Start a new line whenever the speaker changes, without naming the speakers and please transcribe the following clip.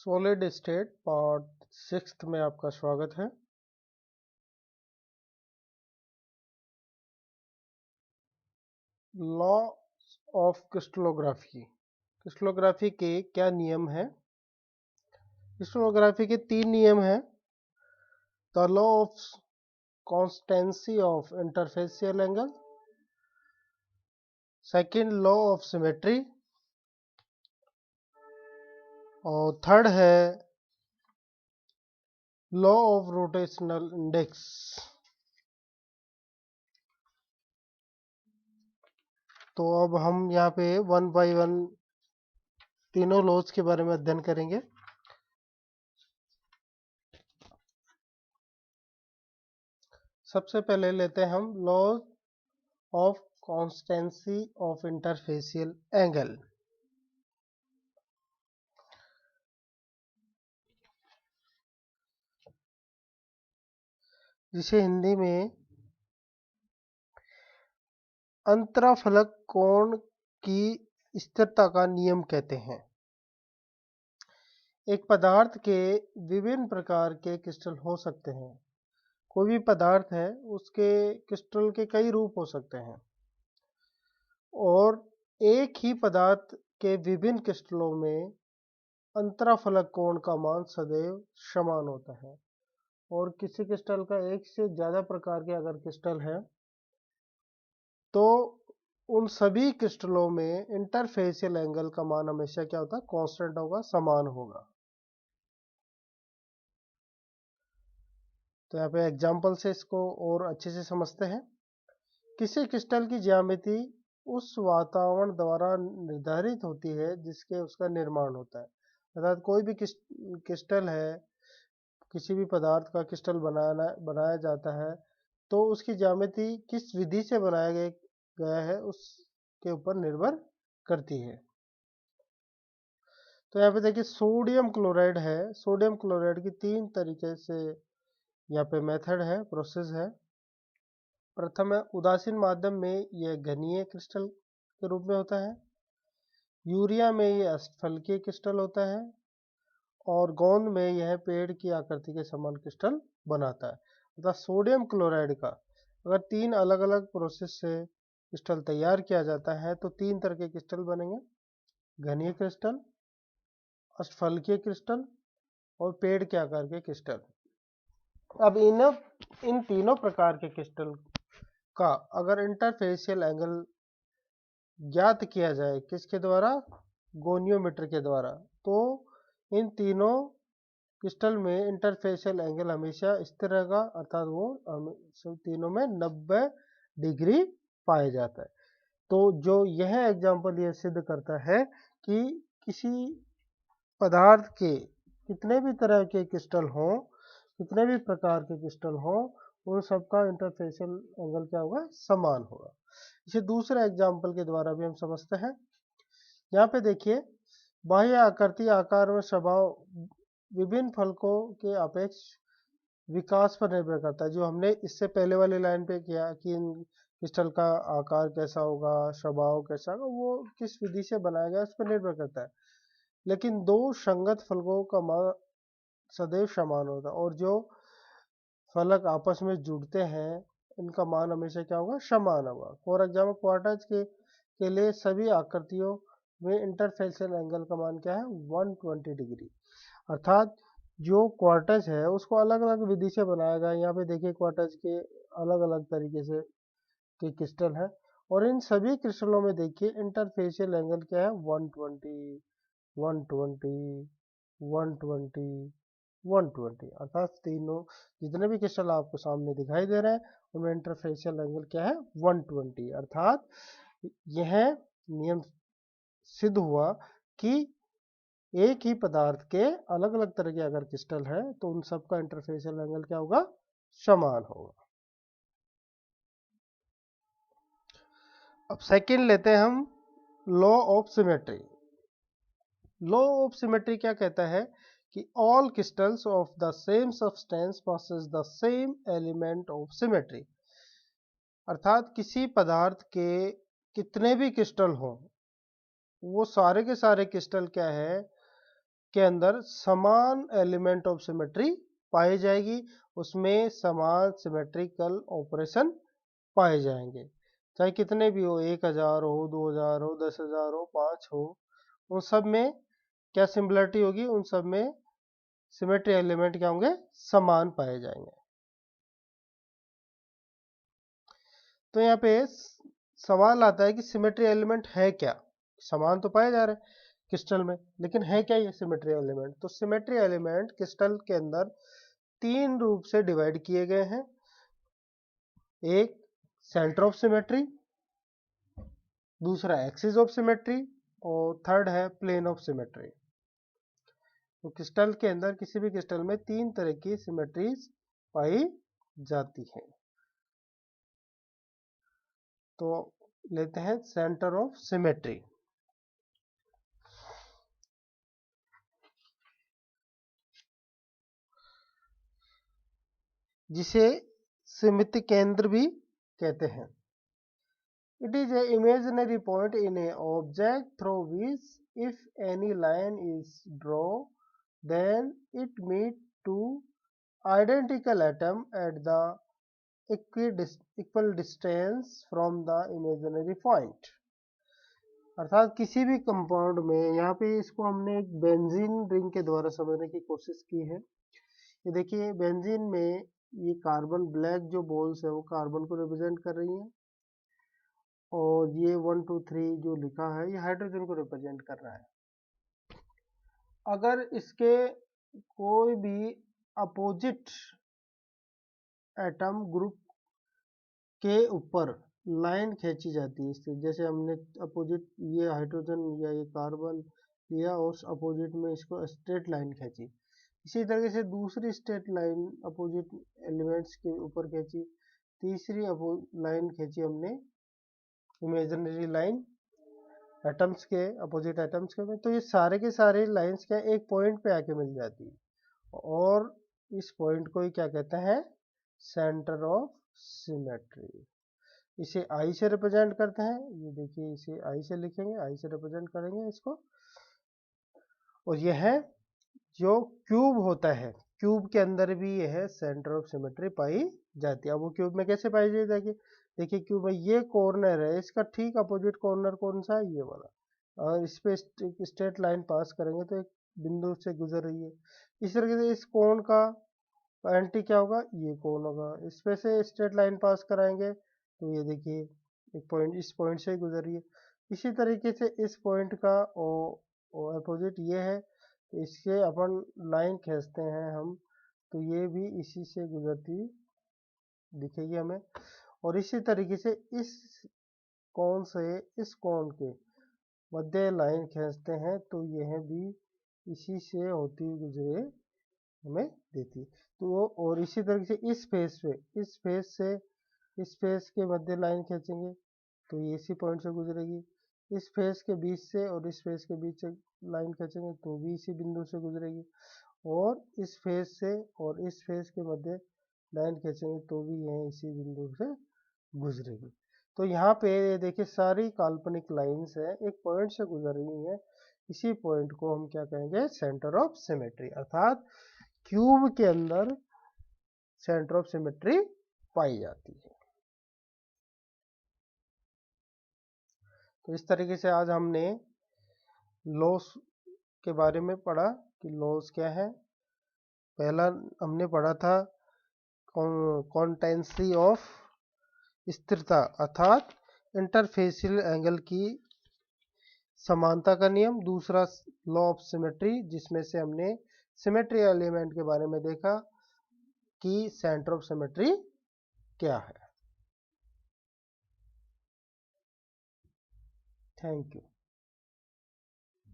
Solid state part 6 में आपका स्वागत है। Law of crystallography. क्रिस्टलोग्राफी के क्या नियम हैं? क्रिस्टलोग्राफी के 3 नियम हैं। The law of constituency of interfacial angle, second law of symmetry और थर्ड है लॉ ऑफ रोटेशनल इंडेक्स। तो अब हम यहाँ पे 1 बाय 1 तीनों लॉज के बारे में अध्ययन करेंगे। सबसे पहले लेते हैं हम law of constituency of interfacial angle. जिसे हिंदी में अंतराफलक कोण की स्थिरता का नियम कहते हैं। एक पदार्थ के विभिन्न प्रकार के क्रिस्टल हो सकते हैं। कोई भी पदार्थ है उसके क्रिस्टल के कई रूप हो सकते हैं और एक ही पदार्थ के विभिन्न क्रिस्टलों में अंतराफलक कोण का मान सदैव समान होता है। और किसी क्रिस्टल का एक से ज़्यादा प्रकार के अगर क्रिस्टल है तो उन सभी क्रिस्टलों में इंटरफेसियल एंगल का मान हमेशा क्या होता है? कांस्टेंट होगा, समान होगा। तो यहाँ पे एग्जांपल से इसको और अच्छे से समझते हैं। किसी क्रिस्टल की ज्यामिति उस वातावरण द्वारा निर्धारित होती है जिसके उसका निर्माण होता है। अर्थात कोई भी क्रिस्टल है, किसी भी पदार्थ का क्रिस्टल बनाया जाता है तो उसकी ज्यामिति किस विधि से बनाया गया है उसके ऊपर निर्भर करती है। तो यहाँ पे देखिए सोडियम क्लोराइड है। सोडियम क्लोराइड की 3 तरीके से यहाँ पे मेथड है, प्रोसेस है। प्रथम है उदासीन माध्यम में यह घनीय क्रिस्टल के रूप में होता है। यूरिया में यह अष्टफलकीय क्रिस्टल होता है और गोंद में यह पेड़ की आकृति के समान क्रिस्टल बनाता है। अर्थात सोडियम क्लोराइड का अगर 3 अलग अलग प्रोसेस से क्रिस्टल तैयार किया जाता है तो 3 तरह के क्रिस्टल बनेंगे: घनीय क्रिस्टल, अष्टफलकीय क्रिस्टल और पेड़ के आकार के क्रिस्टल। अब इन तीनों प्रकार के क्रिस्टल का अगर इंटरफेसियल एंगल ज्ञात किया जाए किसके द्वारा? गोनियोमीटर के द्वारा, तो इन तीनों क्रिस्टल में इंटरफेसियल एंगल हमेशा स्थिर रहेगा। अर्थात वो तीनों में 90 डिग्री पाया जाता है। तो जो यह एग्जांपल ये सिद्ध करता है कि किसी पदार्थ के कितने भी तरह के क्रिस्टल हों, कितने भी प्रकार के क्रिस्टल हों, उन सबका इंटरफेसियल एंगल क्या होगा? समान होगा। इसे दूसरे एग्जांपल के द्वारा भी हम समझते हैं। यहाँ पे देखिए बाह्य आकृति, आकार और स्वभाव विभिन्न फलकों के अपेक्ष विकास पर निर्भर करता है। जो हमने इससे पहले वाली लाइन पे किया कि क्रिस्टल का आकार कैसा होगा, स्वभाव कैसा होगा, वो किस विधि से बनाया गया उस पर निर्भर करता है। लेकिन दो संगत फलकों का मान सदैव समान होता है और जो फलक आपस में जुड़ते हैं इनका मान हमेशा क्या होगा? समान होगा। फॉर एग्जाम्पल क्वार्टज के लिए सभी आकृतियों में इंटरफेसियल एंगल का मान क्या है? 120 डिग्री। अर्थात जो क्वार्टज है उसको अलग अलग विधि से बनाया गया। यहाँ पे देखिए क्वार्टज के अलग अलग तरीके से के क्रिस्टल है और इन सभी क्रिस्टलों में देखिए इंटरफेसियल एंगल क्या है? 120, 120, 120, 120। अर्थात तीनों जितने भी क्रिस्टल आपको सामने दिखाई दे रहे हैं उनमें इंटरफेसियल एंगल क्या है? 120। अर्थात यह नियम सिद्ध हुआ कि एक ही पदार्थ के अलग अलग तरह के अगर क्रिस्टल है तो उन सबका इंटरफेसियल एंगल क्या होगा? समान होगा। अब सेकंड लेते हैं हम law of symmetry. Law of symmetry क्या कहता है कि all crystals of the same substance possesses the same element of symmetry. अर्थात किसी पदार्थ के कितने भी क्रिस्टल हों वो सारे के सारे क्रिस्टल क्या है? उसके अंदर समान एलिमेंट ऑफ सिमेट्री पाई जाएगी, उसमें समान सिमेट्रिकल ऑपरेशन पाए जाएंगे, चाहे कितने भी हो, 1000 हो, 2000 हो, 10,000 हो, 5 हो, उन सब में क्या सिमिलरिटी होगी, उन सब में सिमेट्री एलिमेंट क्या होंगे, समान पाए जाएंगे। तो यहाँ पे सवाल आता है कि सिमेट्री एलिमेंट है क्या, समान तो पाए जा रहे हैं क्रिस्टल में, लेकिन है क्या ये सिमेट्री एलिमेंट। तो सिमेट्री एलिमेंट क्रिस्टल के अंदर तीन रूप से डिवाइड किए गए हैं, एक सेंटर ऑफ सिमेट्री, दूसरा एक्सिस ऑफ सिमेट्री, और थर्ड है प्लेन ऑफ सिमेट्री। तो क्रिस्टल के अंदर किसी भी क्रिस्टल में तीन तरह की सिमेट्रीज पाई जाती हैं। तो लेते हैं सेंटर ऑफ सिमेट्री। जिसे सिमित केंद्र भी कहते हैं। It is an imaginary point in a object through which if any line is drawn, then it meets two identical atoms at the equal distance from the imaginary point। अर्थात किसी भी compound में, यहाँ पे इसको हमने एक बेंजीन रिंग के द्वारा समझने की कोशिश की है। ये देखिए बेंजीन में ये कार्बन ब्लैक जो बॉल्स है वो कार्बन को रिप्रेजेंट कर रही हैं, और ये 1 2 3 जो लिखा है ये हाइड्रोजन को रिप्रेजेंट कर रहा है। अगर इसके कोई भी अपोजिट एटम ग्रुप के ऊपर लाइन खींची जाती है, इससे जैसे हमने अपोजिट ये हाइड्रोजन या ये कार्बन लिया और अपोजिट में इसको स्ट्रेट लाइन खींची, इसी तरीके से दूसरी स्ट्रेट लाइन अपोजिट एलिमेंट्स के ऊपर खींची, तीसरी लाइन खींची हमने इमेजिनरी लाइन एटम्स के अपोजिट एटम्स के में, तो ये सारे के सारे लाइंस क्या एक पॉइंट पे आके मिल जाती है, और इस पॉइंट को ही क्या कहते हैं, सेंटर ऑफ सिमेट्री। इसे आई से रिप्रेजेंट करते हैं, ये देखिए इसे आई से लिखेंगे, आई से रिप्रेजेंट करेंगे इसको। और यह है जो क्यूब होता है, क्यूब के अंदर भी यह सेंटर ऑफ सिमेट्री पाई जाती है। अब वो क्यूब में कैसे पाई जाती है, देखिए क्यूब में ये कॉर्नर है, इसका ठीक अपोजिट कॉर्नर कौन सा है, ये वाला, और इस पे स्ट्रेट लाइन पास करेंगे तो एक बिंदु से गुजर रही है। इस तरीके से इस कोण का एंटी क्या होगा, ये कोण होगा, इस पे से स्ट्रेट लाइन पास कराएंगे तो ये देखिए एक पॉइंट इस पॉइंट से गुजर रही है। इसी तरीके से इस पॉइंट का अपोजिट ये है, तो इसके अपन लाइन खींचते हैं हम, तो ये भी इसी से गुजरती दिखेगी हमें। और इसी तरीके से इस कोण से इस कोण के मध्य लाइन खींचते हैं तो यह भी इसी से होती गुजरे हमें देती। तो और इसी तरीके से इस फेस पे, इस फेस से इस फेस के मध्य लाइन खींचेंगे तो ये इसी पॉइंट से गुजरेगी, इस फेस के बीच से और इस फेस के बीच से लाइन खींचेंगे तो भी इसी बिंदु से गुजरेगी, और इस फेस से और इस फेस के मध्य लाइन खींचेंगे तो भी यह इसी बिंदु से गुजरेगी। तो यहाँ पे देखिए सारी काल्पनिक लाइंस है एक पॉइंट से गुजर रही है, इसी पॉइंट को हम क्या कहेंगे, सेंटर ऑफ सिमेट्री। अर्थात क्यूब के अंदर सेंटर ऑफ सिमेट्री पाई जाती है। तो इस तरीके से आज हमने लॉस के बारे में पढ़ा कि लॉस क्या है। पहला हमने पढ़ा था कॉन्टेंसी ऑफ स्थिरता, अर्थात इंटरफेसियल एंगल की समानता का नियम। दूसरा लॉ ऑफ सिमेट्री, जिसमें से हमने सिमेट्री एलिमेंट के बारे में देखा कि सेंटर ऑफ सिमेट्री क्या है। Thank you.